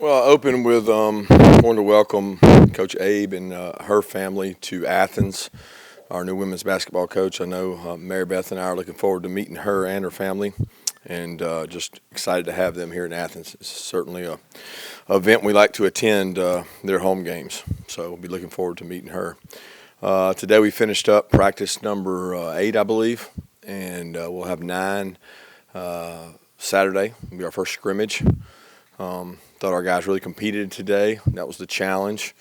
Well, I open with wanting to welcome Coach Abe and her family to Athens, our new women's basketball coach. I know Mary Beth and I are looking forward to meeting her and her family, and just excited to have them here in Athens. It's certainly a event we like to attend, their home games, so we'll be looking forward to meeting her. Today we finished up practice number 8, I believe, and we'll have 9 Saturday. It'll be our first scrimmage. Thought our guys really competed today. That was the challenge,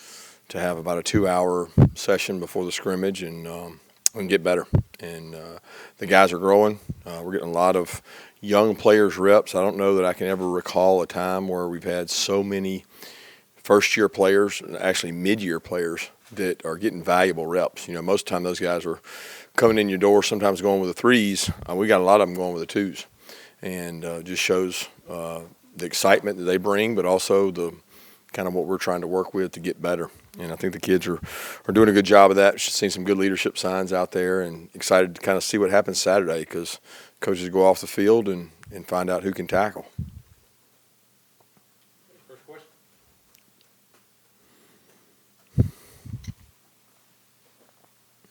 to have about a 2-hour session before the scrimmage and get better. And the guys are growing. We're getting a lot of young players reps. I don't know that I can ever recall a time where we've had so many first-year players, actually mid-year players, that are getting valuable reps. You know, most of the time those guys are coming in your door, sometimes going with the threes. We got a lot of them going with the twos, and just shows the excitement that they bring, but also the kind of what we're trying to work with to get better. And I think the kids are doing a good job of that. Seeing some good leadership signs out there, and excited to kind of see what happens Saturday, because coaches go off the field and find out who can tackle. First question. You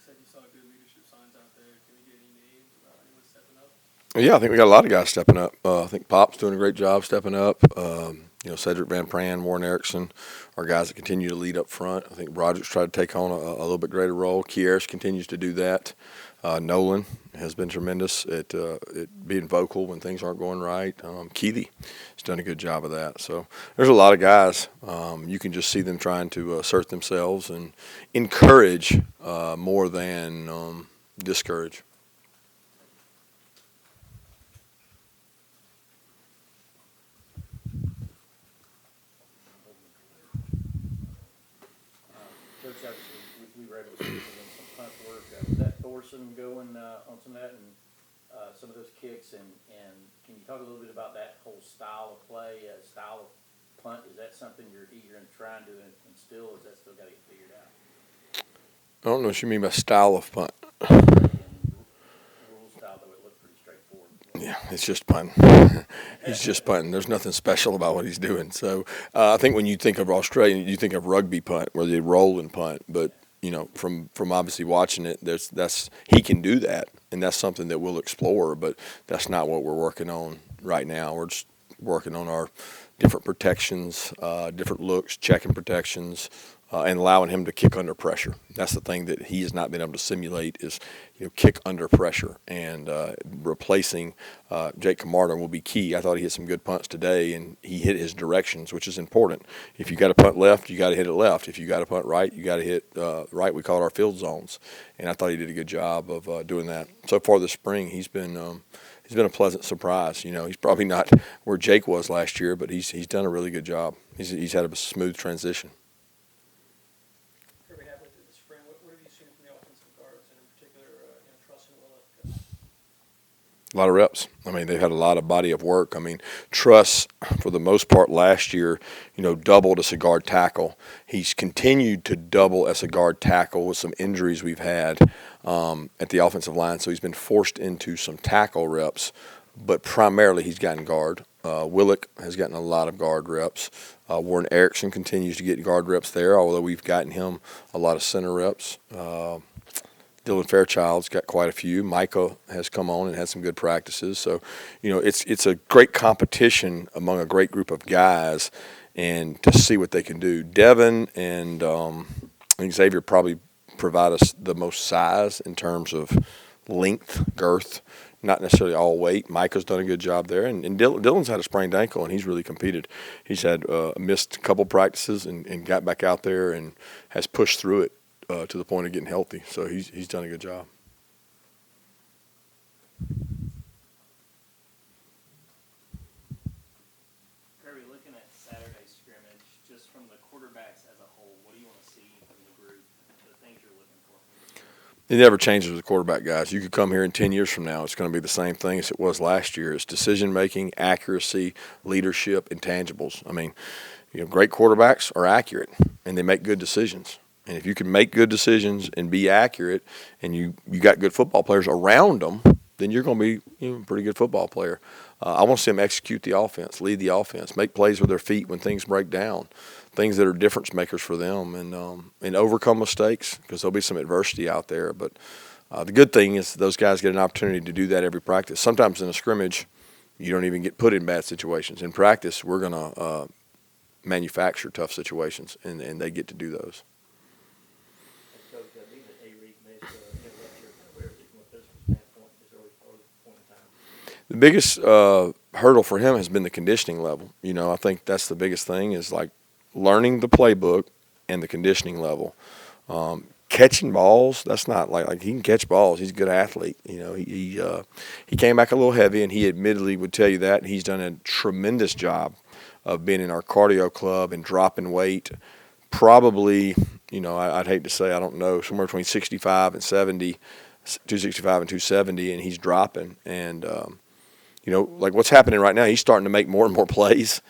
said you saw good leadership signs out there. Can we get any names about anyone stepping up? Yeah, I think we got a lot of guys stepping up. I think Pop's doing a great job stepping up. Cedric Van Pran, Warren Erickson are guys that continue to lead up front. I think Broderick's tried to take on a little bit greater role. Kieris continues to do that. Nolan has been tremendous at being vocal when things aren't going right. Keithy has done a good job of that. So there's a lot of guys. You can just see them trying to assert themselves and encourage more than discourage. Coach, obviously, we were able to see some punt work. Was that Thorson going on some of that and some of those kicks? And can you talk a little bit about that whole style of play, style of punt? Is that something you're eager and trying to instill, or is that still got to get figured out? I don't know what you mean by style of punt. Rule style, though, it looked pretty straightforward. Yeah, it's just punting. He's just punting. There's nothing special about what he's doing. So I think when you think of Australian, you think of rugby punt, where they roll and punt. But you know, from obviously watching it, that's he can do that, and that's something that we'll explore. But that's not what we're working on right now. We're just working on our different protections, different looks, checking protections, and allowing him to kick under pressure. That's the thing that he has not been able to simulate, is kick under pressure. And replacing Jake Camarda will be key. I thought he hit some good punts today, and he hit his directions, which is important. If you got to punt left, you got to hit it left. If you got to punt right, you got to hit right. We call it our field zones, and I thought he did a good job of doing that. So far this spring, he's been a pleasant surprise. He's probably not where Jake was last year, but he's done a really good job. He's had a smooth transition. Kirby, halfway through the spring, what have you seen from the offensive guards, and in particular, Truss and Willock? A lot of reps. I mean, they've had a lot of body of work. I mean, Truss, for the most part last year, doubled as a guard tackle. He's continued to double as a guard tackle with some injuries we've had at the offensive line. So he's been forced into some tackle reps, but primarily he's gotten guard. Willock has gotten a lot of guard reps. Warren Erickson continues to get guard reps there, although we've gotten him a lot of center reps. Dylan Fairchild's got quite a few. Micah has come on and had some good practices. So, it's a great competition among a great group of guys, and to see what they can do. Devin and I think Xavier probably provide us the most size in terms of length, girth, not necessarily all weight. Micah's done a good job there, and Dylan's had a sprained ankle, and he's really competed. He's had missed a couple practices and got back out there and has pushed through it to the point of getting healthy. So he's done a good job. Kirby, looking at Saturday's scrimmage, just from the quarterbacks as a whole, what do you want to see from the group, the things you're looking for? It never changes with quarterback, guys. You could come here in 10 years from now, it's going to be the same thing as it was last year. It's decision-making, accuracy, leadership, intangibles. I mean, great quarterbacks are accurate, and they make good decisions. And if you can make good decisions and be accurate, and you got good football players around them, then you're going to be a pretty good football player. I want to see them execute the offense, lead the offense, make plays with their feet when things break down, things that are difference makers for them, and overcome mistakes because there'll be some adversity out there. But the good thing is those guys get an opportunity to do that every practice. Sometimes in a scrimmage, you don't even get put in bad situations. In practice, we're going to manufacture tough situations, and they get to do those. Coach, being that Arik missed last year, where is he from a physical standpoint, his early point in time? The biggest hurdle for him has been the conditioning level. I think that's the biggest thing is like learning the playbook and the conditioning level. Catching balls, that's not like he can catch balls. He's a good athlete. He came back a little heavy, and he admittedly would tell you that. He's done a tremendous job of being in our cardio club and dropping weight. Probably, I'd hate to say, I don't know, somewhere between 65 and 70, 265 and 270, and he's dropping. And, like what's happening right now, he's starting to make more and more plays,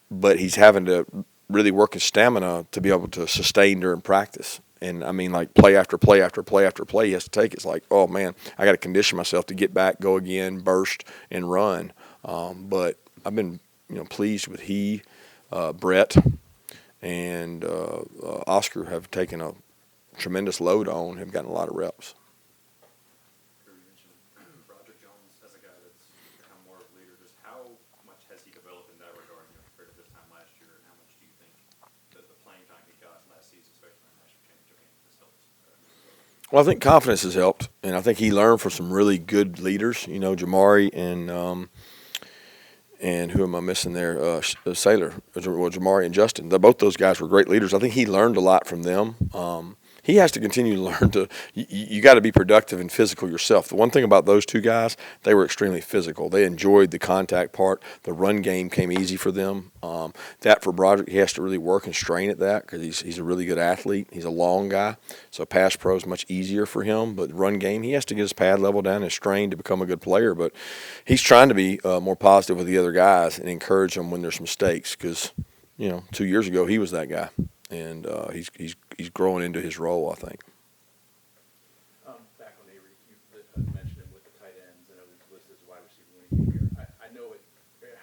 but he's having to really work his stamina to be able to sustain during practice. And, I mean, like play after play after play after play he has to take. It's like, oh, man, I got to condition myself to get back, go again, burst, and run. But I've been, pleased with Brett, and Oscar have taken a tremendous load on, have gotten a lot of reps. You mentioned Roger Jones as a guy that's become more of a leader. Just how much has he developed in that regard compared to this time last year, and how much do you think that the playing time he got last season, especially in the national championship game, has helped? Well, I think confidence has helped, and I think he learned from some really good leaders, Jamari and who am I missing there? Saylor, Jamari and Justin. Both those guys were great leaders. I think he learned a lot from them. He has to continue to learn to – you got to be productive and physical yourself. The one thing about those two guys, they were extremely physical. They enjoyed the contact part. The run game came easy for them. That for Broderick, he has to really work and strain at that because he's a really good athlete. He's a long guy, so pass pro is much easier for him. But run game, he has to get his pad level down and strain to become a good player. But he's trying to be more positive with the other guys and encourage them when there's mistakes because, 2 years ago he was that guy. And he's growing into his role, I think. Back on Arik, you mentioned him with the tight ends. I know he's listed as a wide receiver when he came here. I know it.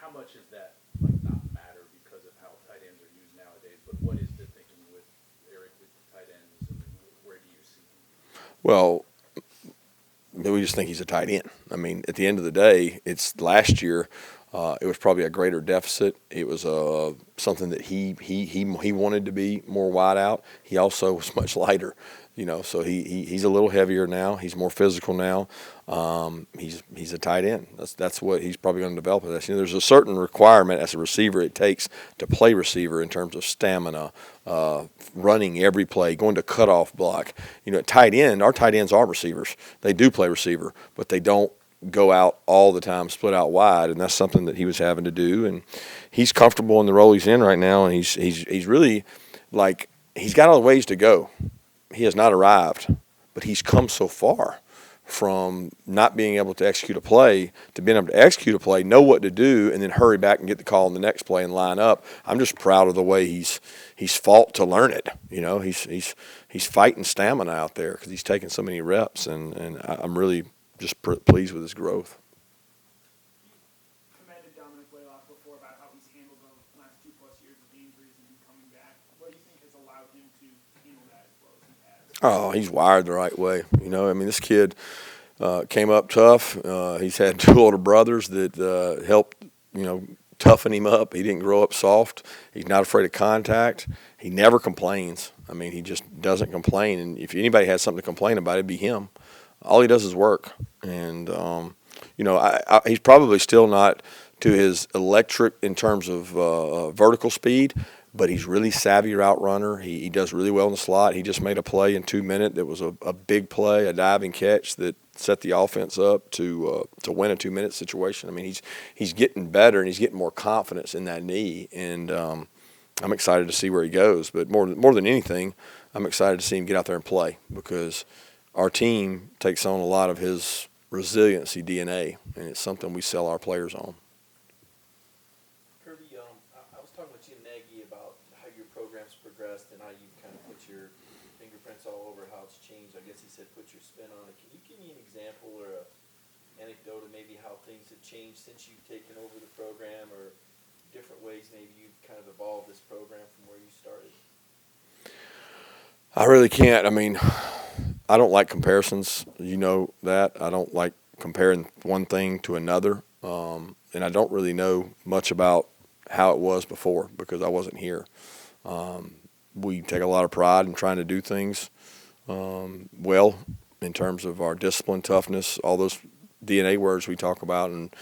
How much does that not matter because of how tight ends are used nowadays? But what is the thinking with Arik with the tight ends, and where do you see him? Well, we just think he's a tight end. I mean, at the end of the day, it's last year. It was probably a greater deficit. It was something that he wanted to be more wide out. He also was much lighter, so he's a little heavier now. He's more physical now. He's a tight end. That's what he's probably going to develop. There's a certain requirement as a receiver it takes to play receiver in terms of stamina, running every play, going to cutoff block. At tight end, our tight ends are receivers. They do play receiver, but they don't go out all the time, split out wide, and that's something that he was having to do. And he's comfortable in the role he's in right now, and he's really he's got all the ways to go. He has not arrived, but he's come so far from not being able to execute a play to being able to execute a play, know what to do, and then hurry back and get the call on the next play and line up. I'm just proud of the way he's fought to learn it. He's fighting stamina out there because he's taking so many reps, and I'm really just pleased with his growth. You commended Dominick Blaylock before about how he's handled the last 2+ years of injuries and coming back. What do you think has allowed him to handle that as well as he has? Oh, he's wired the right way. This kid came up tough. He's had two older brothers that helped, toughen him up. He didn't grow up soft. He's not afraid of contact. He never complains. He just doesn't complain. And if anybody has something to complain about, it'd be him. All he does is work. And, he's probably still not to his electric in terms of vertical speed, but he's really savvy route runner. He does really well in the slot. He just made a play in 2 minutes that was a big play, a diving catch that set the offense up to win a 2-minute situation. He's getting better and he's getting more confidence in that knee, and I'm excited to see where he goes. But more than anything, I'm excited to see him get out there and play because our team takes on a lot of his resiliency DNA, and it's something we sell our players on. Kirby, I was talking with Jim Nagy about how your program's progressed and how you kind of put your fingerprints all over how it's changed. I guess he said put your spin on it. Can you give me an example or an things have changed since you've taken over the program, or different ways maybe you've kind of evolved this program from where you started? I really can't. I mean, I don't like comparisons. You know that. I don't like comparing one thing to another. And I don't really know much about how it was before because I wasn't here. We take a lot of pride in trying to do things well in terms of our discipline, toughness, all those DNA words we talk about. And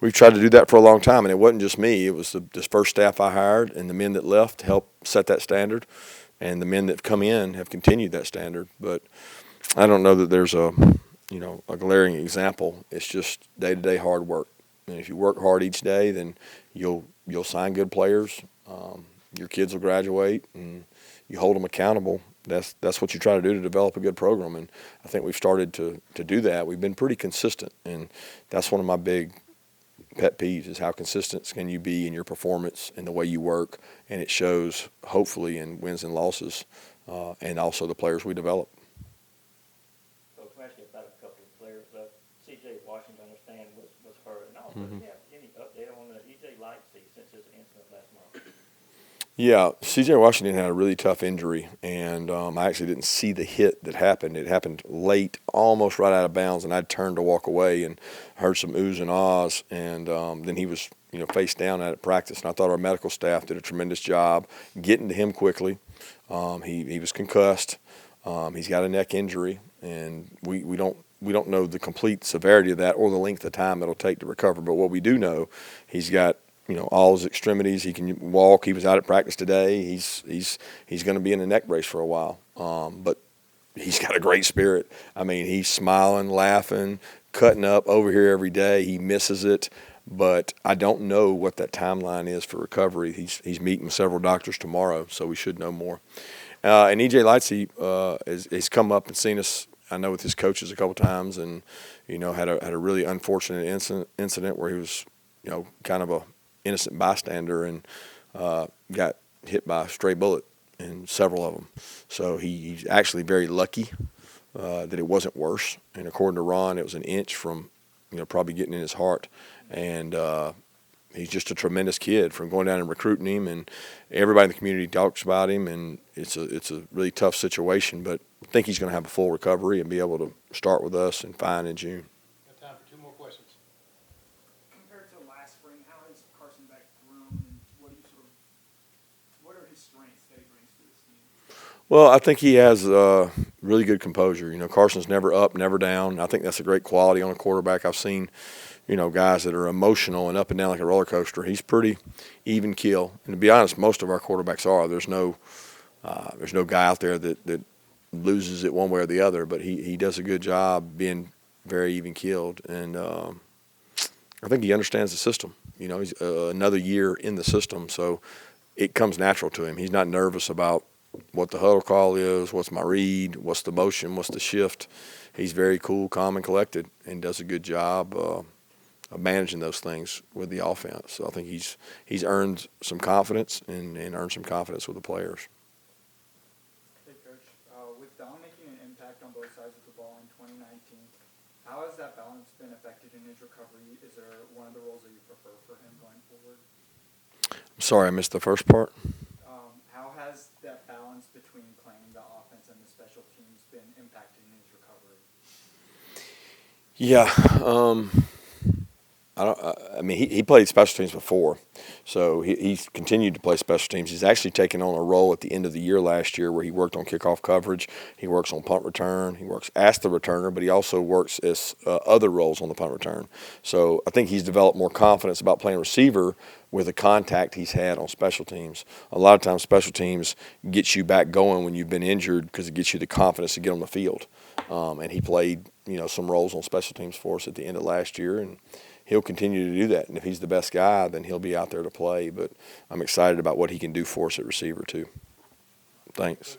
we've tried to do that for a long time. And it wasn't just me. It was the first staff I hired and the men that left to help set that standard. And the men that have come in have continued that standard. But I don't know that there's a glaring example. It's just day-to-day hard work. And if you work hard each day, then you'll sign good players. Your kids will graduate, and you hold them accountable. That's what you try to do to develop a good program. And I think we've started to do that. We've been pretty consistent, and that's one of my big pet peeves is how consistent can you be in your performance and the way you work, and it shows hopefully in wins and losses, and also the players we develop. Coach, I'm asking about a couple of players. C.J. Washington, I understand, was hurt. And also, do you have any update on E.J. Lightsey since his incident last month? Yeah, C.J. Washington had a really tough injury, and I actually didn't see the hit that happened. It happened late, almost right out of bounds, and I turned to walk away and heard some oohs and ahs, and then he was face down at practice, and I thought our medical staff did a tremendous job getting to him quickly. He was concussed. He's got a neck injury, and we don't know the complete severity of that or the length of time it'll take to recover. But what we do know, he's got all his extremities. He can walk. He was out at practice today. He's going to be in a neck brace for a while. But he's got a great spirit. I mean, he's smiling, laughing, cutting up over here every day. He misses it, but I don't know what that timeline is for recovery. He's meeting with several doctors tomorrow, so we should know more. And E.J. Lightsey has come up and seen us, I know, with his coaches a couple times, and had a really unfortunate incident where he was kind of a innocent bystander and got hit by a stray bullet in several of them. So he's actually very lucky that it wasn't worse. And according to Ron, it was an inch from probably getting in his heart. And he's just a tremendous kid. From going down and recruiting him, and everybody in the community talks about him, and it's a really tough situation. But I think he's going to have a full recovery and be able to start with us and fine in June. Got time for two more questions. Compared to last spring, how has Carson Beck grown, and what are his strengths that he brings to this team? Well, I think he has really good composure. Carson's never up, never down. I think that's a great quality on a quarterback. I've seen, guys that are emotional and up and down like a roller coaster. He's pretty even keel. And to be honest, most of our quarterbacks are. There's no guy out there that loses it one way or the other. But he does a good job being very even keeled, and I think he understands the system. He's another year in the system, so it comes natural to him. He's not nervous about what the huddle call is, what's my read, what's the motion, what's the shift. He's very cool, calm, and collected, and does a good job of managing those things with the offense. So I think he's earned some confidence and earned some confidence with the players. Hey, Coach. With Dom making an impact on both sides of the ball in 2019, how has that balance been affected in his recovery? Is there one of the roles that you prefer for him going forward? I'm sorry, I missed the first part. How has that balance between playing the offense and the special teams been impacted in his recovery? Yeah, I mean, he played special teams before, so he's continued to play special teams. He's actually taken on a role at the end of the year last year where he worked on kickoff coverage. He works on punt return. He works as the returner, but he also works as other roles on the punt return. So I think he's developed more confidence about playing receiver with the contact he's had on special teams. A lot of times special teams gets you back going when you've been injured because it gets you the confidence to get on the field. And he played, some roles on special teams for us at the end of last year, and he'll continue to do that. And if he's the best guy, then he'll be out there to play. But I'm excited about what he can do for us at receiver too. Thanks.